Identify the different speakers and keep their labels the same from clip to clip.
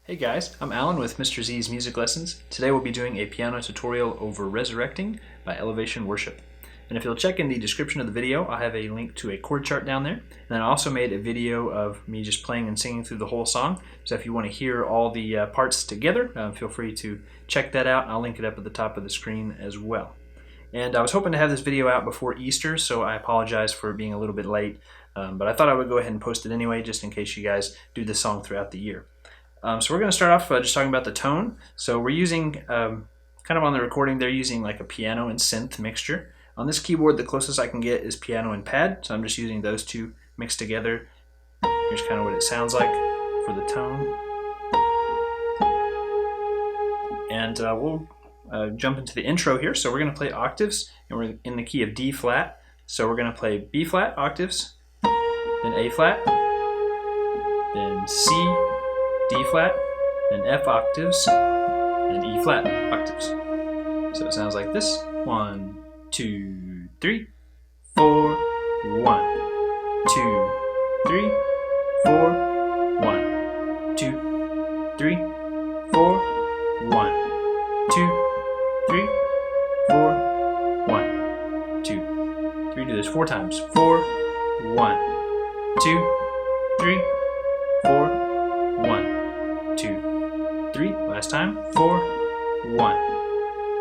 Speaker 1: Hey guys, I'm Alan with Mr. Z's Music Lessons. Today we'll be doing a piano tutorial over Resurrecting by Elevation Worship. And if you'll check in the description of the video, I'll have a link to a chord chart down there. And I also made a video of me just playing and singing through the whole song. So if you want to hear all the parts together, feel free to check that out. I'll link it up at the top of the screen as well. And I was hoping to have this video out before Easter, so I apologize for being a little bit late. But I thought I would go ahead and post it anyway, just in case you guys do this song throughout the year. So we're going to start off just talking about the tone. So we're using, kind of on the recording, they're using like a piano and synth mixture. On this keyboard, the closest I can get is piano and pad, so I'm just using those two mixed together. Here's kind of what it sounds like for the tone. And we'll jump into the intro here. So we're going to play octaves, and we're in the key of D flat. So we're going to play B flat octaves, then A flat, then C, D flat, then F octaves, and E flat octaves. So it sounds like this. 1, 2, 3, 4, 1, 2, 3, 4, 1, 2, 3, 4, 1, 2, 3, 4, 1, 2, 3. Do this 4 times. 4, 1, 2, 3, 4, 1, 2, 3. Last time. 4, 1,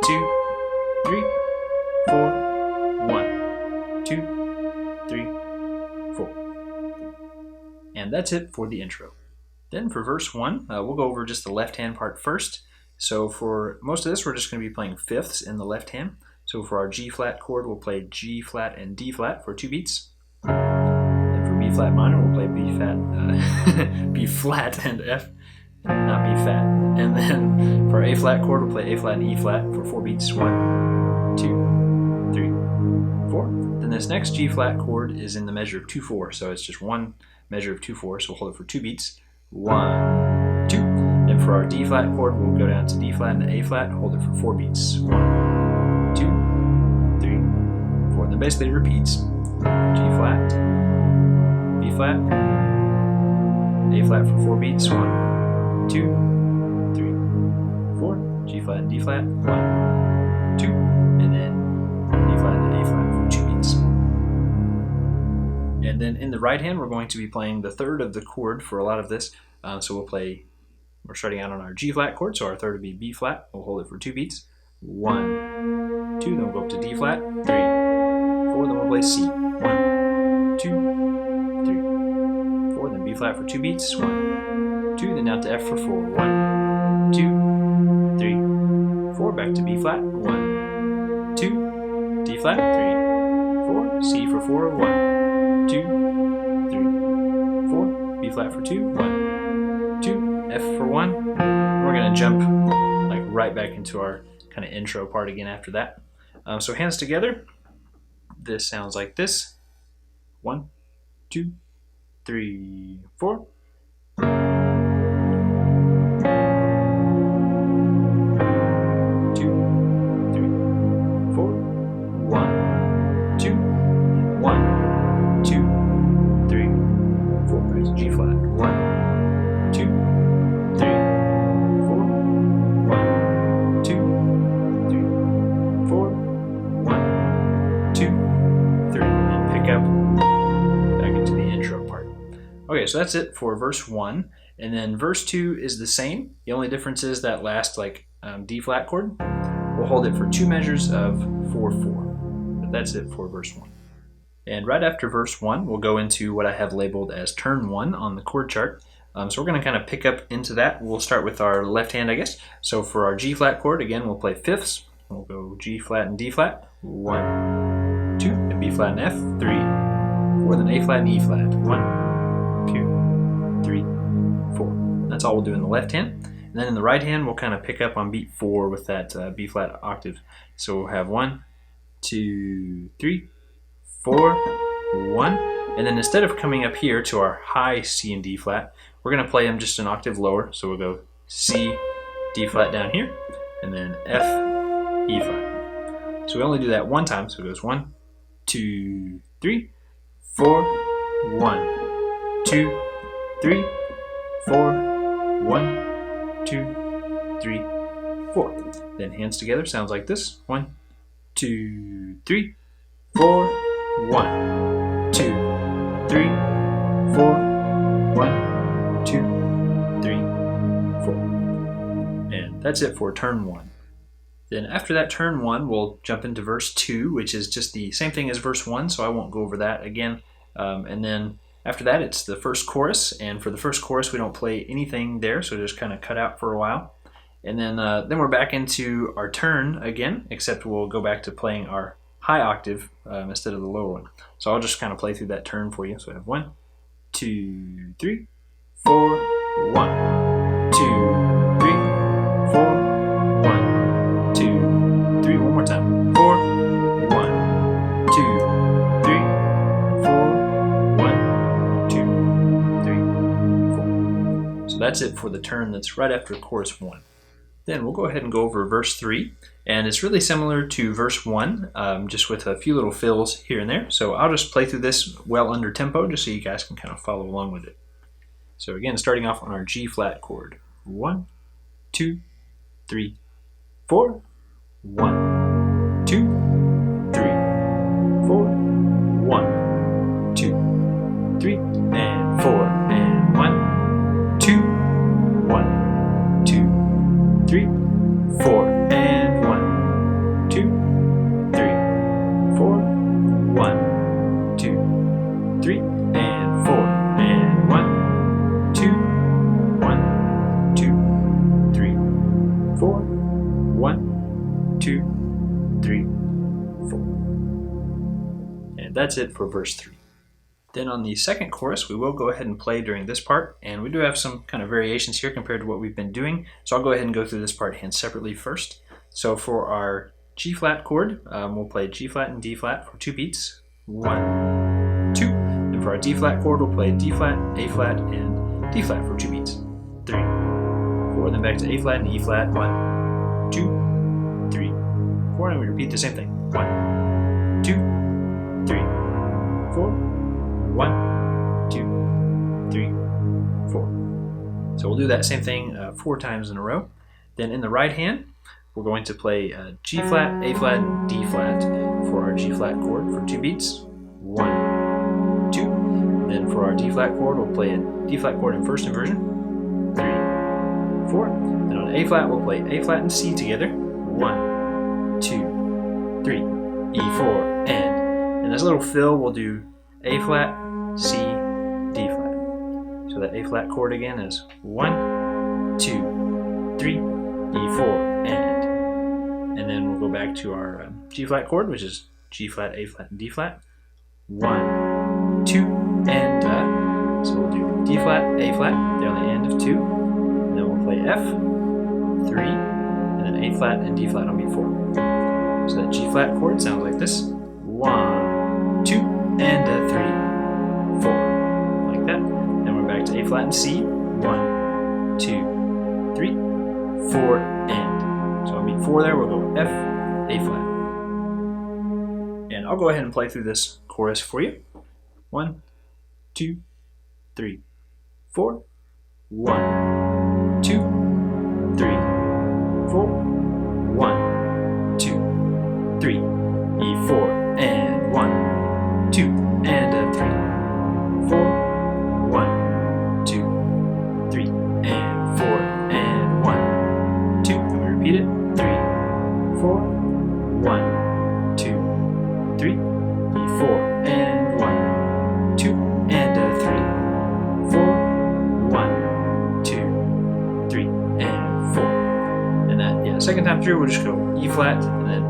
Speaker 1: 2, 3, 4, 1, 2, 3, 4. And that's it for the intro. Then for verse 1, we'll go over just the left hand part first. So for most of this, we're just going to be playing fifths in the left hand. So for our G flat chord, we'll play G flat and D flat for 2 beats. And for B flat minor, we'll play B flat and F, not B fat. And then for A flat chord, we'll play A flat and E flat for 4 beats. 1, 2, 3, 4. Then this next G flat chord is in the measure of 2/4, so it's just one measure of 2/4. So we'll hold it for 2 beats. 1, 2. And for our D flat chord, we'll go down to D flat and A flat, hold it for 4 beats. 1, 2, 3, 4. And then basically it repeats. G flat, B flat, A flat for 4 beats. 1, 2, 3, 4. G flat and D flat. 1, 2, and then D flat and A flat for 2 beats. And then in the right hand, we're going to be playing the third of the chord for a lot of this. So we're starting out on our G flat chord, so our third would be B flat. We'll hold it for 2 beats. 1, 2, then we'll go up to D flat. 3, 4, then we'll play C. 1, 2, 3, 4, then B flat for 2 beats. 1, 2, then down to F for 4. 1, 2, 3, 4, back to B flat. 1, 2, D flat. 3, 4, C for 4. 1, 2, 3, 4, B flat for 2. 1, 2, F for 1. We're going to jump like right back into our kind of intro part again after that. So hands together. This sounds like this. 1, 2, 3, 4. 2, 3, and pick up back into the intro part. Okay, so that's it for verse 1. And then verse 2 is the same. The only difference is that last D flat chord. We'll hold it for 2 measures of 4/4. But that's it for verse 1. And right after verse 1, we'll go into what I have labeled as turn 1 on the chord chart. So we're going to kind of pick up into that. We'll start with our left hand, I guess. So for our G flat chord, again, we'll play fifths. We'll go G flat and D flat. 1, 2, and B flat and F. 3, 4, then A flat and E flat. 1, 2, 3, 4. That's all we'll do in the left hand. And then in the right hand, we'll kind of pick up on beat 4 with that B flat octave. So we'll have 1, 2, 3, 4, 1. And then instead of coming up here to our high C and D flat, we're going to play them just an octave lower. So we'll go C, D flat down here, and then F, E flat. So we only do that 1 time. So it goes 1, 2, 3, 4, 1, 2, 3, 4, 1, 2, 3, 4. Then hands together sounds like this. 1, 2, 3, 4. 1, 2, 3, 4. 1, 2, 3, 4. And that's it for turn 1. Then after that turn 1, we'll jump into verse 2, which is just the same thing as verse 1, so I won't go over that again. And then after that, it's the first chorus, and for the first chorus, we don't play anything there, so just kind of cut out for a while. And then we're back into our turn again, except we'll go back to playing our high octave instead of the lower one. So I'll just kind of play through that turn for you. So I have 1, 2, 3, 4, 1, 2, 3, 4. 1, 2, 3. One more time. 4, 1, 2, 3, 4. 1, 2, 3, 4. So that's it for the turn that's right after chorus 1. Then we'll go ahead and go over verse 3, and it's really similar to verse 1, just with a few little fills here and there. So I'll just play through this well under tempo, just so you guys can kind of follow along with it. So again, starting off on our G flat chord. 1, 2, 3, 4. 1, 2, 3, 4. 1, 2, 3, and 4. And 1, 2, 1, 2, 3, 4. And 1, 2, 3, 4. 1, 2, 3, and 4. And 1, 2, 1, 2, 3, 4. 1, 2, 3, 4. And that's it for verse 3. Then on the second chorus, we will go ahead and play during this part, and we do have some kind of variations here compared to what we've been doing. So I'll go ahead and go through this part hands separately first. So for our G flat chord, we'll play G flat and D flat for 2 beats. 1, 2. And for our D flat chord, we'll play D flat, A flat, and D flat for 2 beats. 3, 4. Then back to A flat and E flat. 1, 2, 3, 4, and we repeat the same thing. 1, 2, 3, 4. 1, 2, 3, 4. So we'll do that same thing 4 times in a row. Then in the right hand, we're going to play G flat, A flat, and D flat for our G flat chord for 2 beats. 1, 2. Then for our D flat chord, we'll play a D flat chord in first inversion. 3, 4. Then on A flat, we'll play A flat and C together. 1, 2, 3, E4, and in this little fill, we'll do A flat, C, D flat. So that A flat chord again is 1, 2, 3, E4, and then we'll go back to our G flat chord, which is G flat, A flat, and D flat. 1, 2, and so we'll do D flat, A flat, there on the end of 2, and then we'll play F, 3, and then A flat and D flat on beat 4. So that G flat chord sounds like this. 1, 2, and a 3, 4, like that. Then we're back to A flat and C. 1, 2, 3, 4, and. So on beat 4 there, we'll go F, A flat. And I'll go ahead and play through this chorus for you. 1, 2, 3, 4. 1, 2, 3, 4. 1, 2, 3, E4, and 1, 2, and a 3, 4, 1, 2, 3, and 4, and 1, 2, and we repeat it, 3, 4, 1, 2, 3, E4, and 1, 2, and a 3, 4, 1, 2, 3, and 4. And that, second time through, we'll just go E flat, and then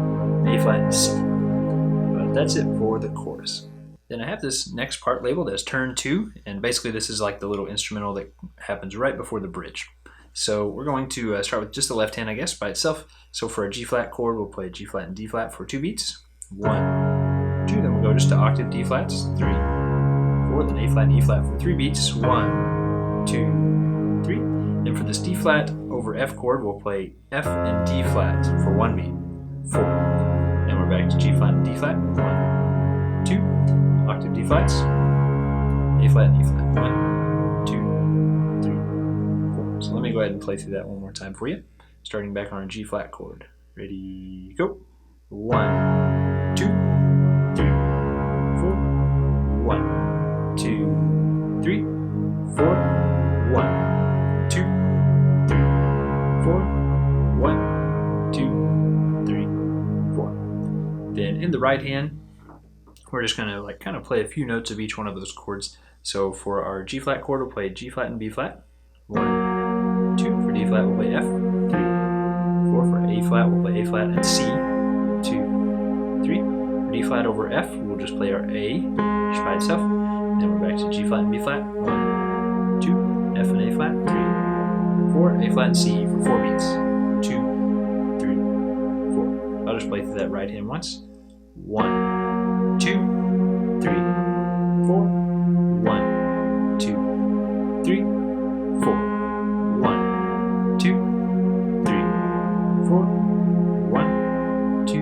Speaker 1: A flat, and C. But that's it for the chorus. Then I have this next part labeled as turn 2, and basically this is like the little instrumental that happens right before the bridge. So we're going to start with just the left hand, I guess, by itself. So for a G flat chord, we'll play G flat and D flat for 2 beats. 1, 2, then we'll go just to octave D flats, 3, 4, then A flat and E flat for 3 beats. 1, 2, 3. Then for this D flat over F chord, we'll play F and D flat for 1 beat. 4. Then we're back to G flat and D flat. 1, 2. Octave D flats, A flat and E flat. 1, 2, 3, 4. So let me go ahead and play through that one more time for you, starting back on our G flat chord. Ready, go. 1, 2, 3, 4. 1, 2, 3, 4. 1, 2, 3, 4. 1, 2, 3, 4. Then in the right hand, we're just going to kind of play a few notes of each one of those chords. So for our G flat chord, we'll play G flat and B flat. 1, 2. For D flat, we'll play F. 3, 4. For A flat, we'll play A flat and C. 2, 3. For D flat over F, we'll just play our A just by itself. Then we're back to G flat and B flat. 1, 2. F and A flat. 3, 4. A flat and C for 4 beats. 2, 3, 4. I'll just play through that right hand once. 1, 2, 3, 4. 1, 2, 3, 4. 1, 2, 3, 4. 1, 2,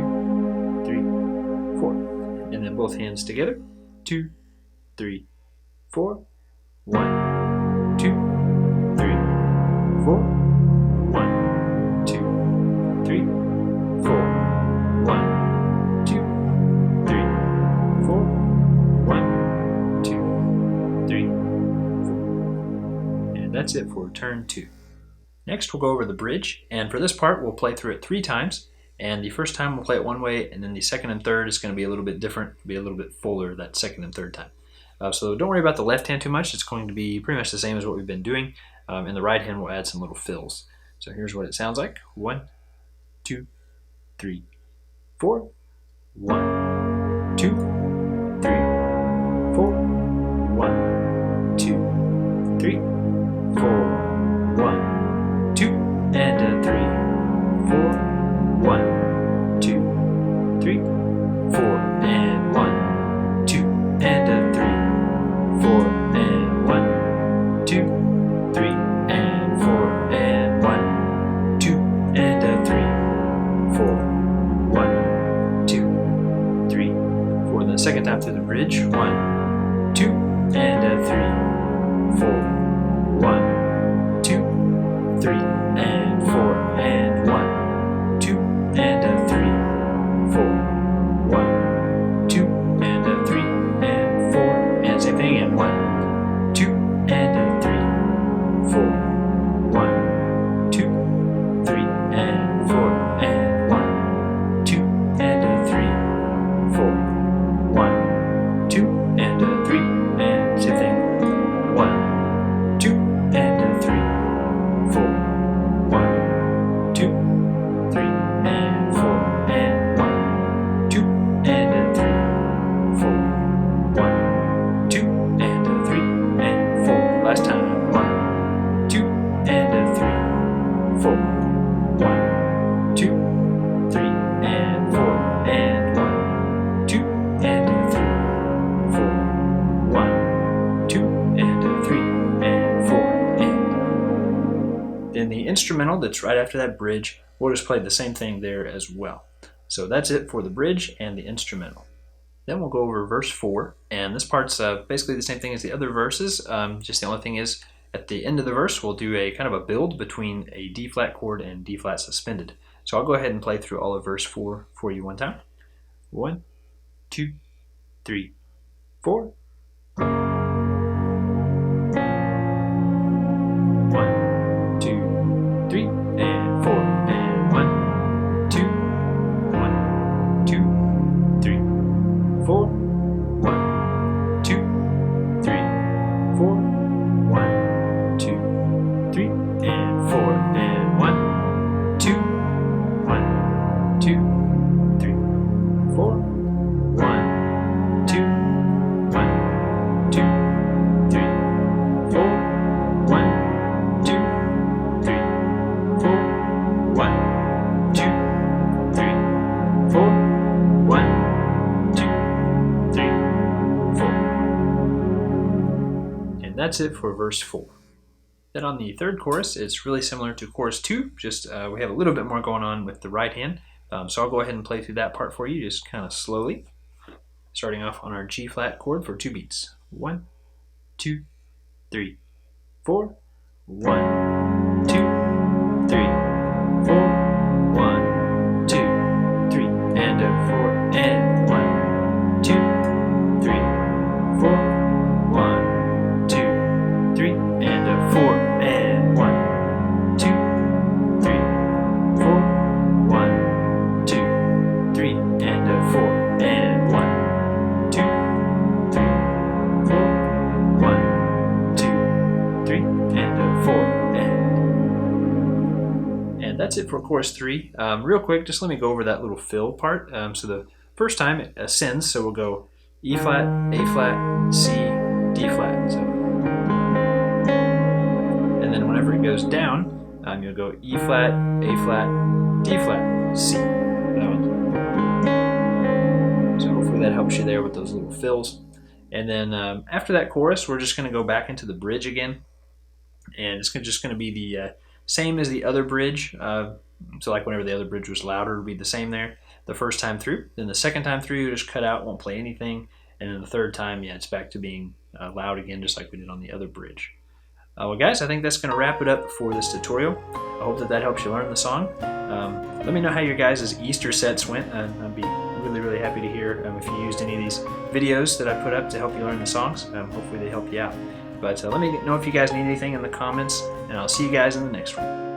Speaker 1: 3, 4. And then both hands together. 2, 3, 4. 1, 2, 3, 4. 1, 2, 3, 4. 1, 2, 3, 4. 1, 2, 3, 4. And that's it for turn 2. Next, we'll go over the bridge, and for this part, we'll play through it 3 times. And the first time we'll play it one way, and then the second and third is going to be a little bit different, be a little bit fuller that second and third time. So don't worry about the left hand too much. It's going to be pretty much the same as what we've been doing. In the right hand, we'll add some little fills. So here's what it sounds like. 1, 2, 3, 4. 1, 2, 3, 4. 1, 2, 3, 4. 1, 2, and a 3, 4. 1, 2, 3, 4, and 1, 2, and a 3, 4, and 1, 2, 3, and 4, and 1, 2, and a 3, 4, 1, 2, 3, 4. The second time through the bridge. 1, 2, and a 3, 4, 1, 2, 3, and 4, and 1, 2, and a 3, 4, 1, 2, and a 3, and 4, and same thing, and 1, 2, and a 3, 4, 1, 2, 3, and 4, and 1, 2, and a 3, 4, 1, 2, and a 3, and same thing, 1, 2, and a 3, 4, 1, 2, 3, and 4, and 1, 2, and a 3, 4, 1, 2, and a 3, and 4. Last time. 1, 2, and a 3, 4, 1, 2, 3, and 4, and 1, 2, and a 3, 4, 1, 2, and a 3, and 4, and then the instrumental that's right after that bridge, we'll just play the same thing there as well. So that's it for the bridge and the instrumental. Then we'll go over verse 4, and this part's basically the same thing as the other verses, just the only thing is at the end of the verse we'll do a kind of a build between a D flat chord and D flat suspended. So I'll go ahead and play through all of verse 4 for you one time. 1, 2, 3, 4. 1, 2, 3, and 4, and 1, 2, 1, 2, 3, 4, 1, 2, 3, 4, 1, 2, 3, and 4, and 1, 2, 1, 2, 3, 4, 1, 2, 1, 2, 3, 4, 1, 2, 3, 4, 1, 2, 3, 4, 1, 2, 3, 4. And that's it for verse 4. Then on the third chorus, it's really similar to chorus 2, just we have a little bit more going on with the right hand. So I'll go ahead and play through that part for you, just kind of slowly. Starting off on our G flat chord for 2 beats. 1, 2, 3, 4. 1, 2, that's it for chorus 3. Real quick, just let me go over that little fill part. So the first time it ascends, so we'll go E flat, A flat, C, D flat. So, and then whenever it goes down, you'll go E flat, A flat, D flat, C. That one. So hopefully that helps you there with those little fills. And then after that chorus, we're just going to go back into the bridge again. And it's just going to be the same as the other bridge. So like whenever the other bridge was louder, it'll be the same there the first time through. Then the second time through, you just cut out, won't play anything. And then the third time, yeah, it's back to being loud again, just like we did on the other bridge. Well, guys, I think that's going to wrap it up for this tutorial. I hope that helps you learn the song. Let me know how your guys' Easter sets went. I'd be really happy to hear if you used any of these videos that I put up to help you learn the songs. Hopefully they help you out. But let me know if you guys need anything in the comments, and I'll see you guys in the next one.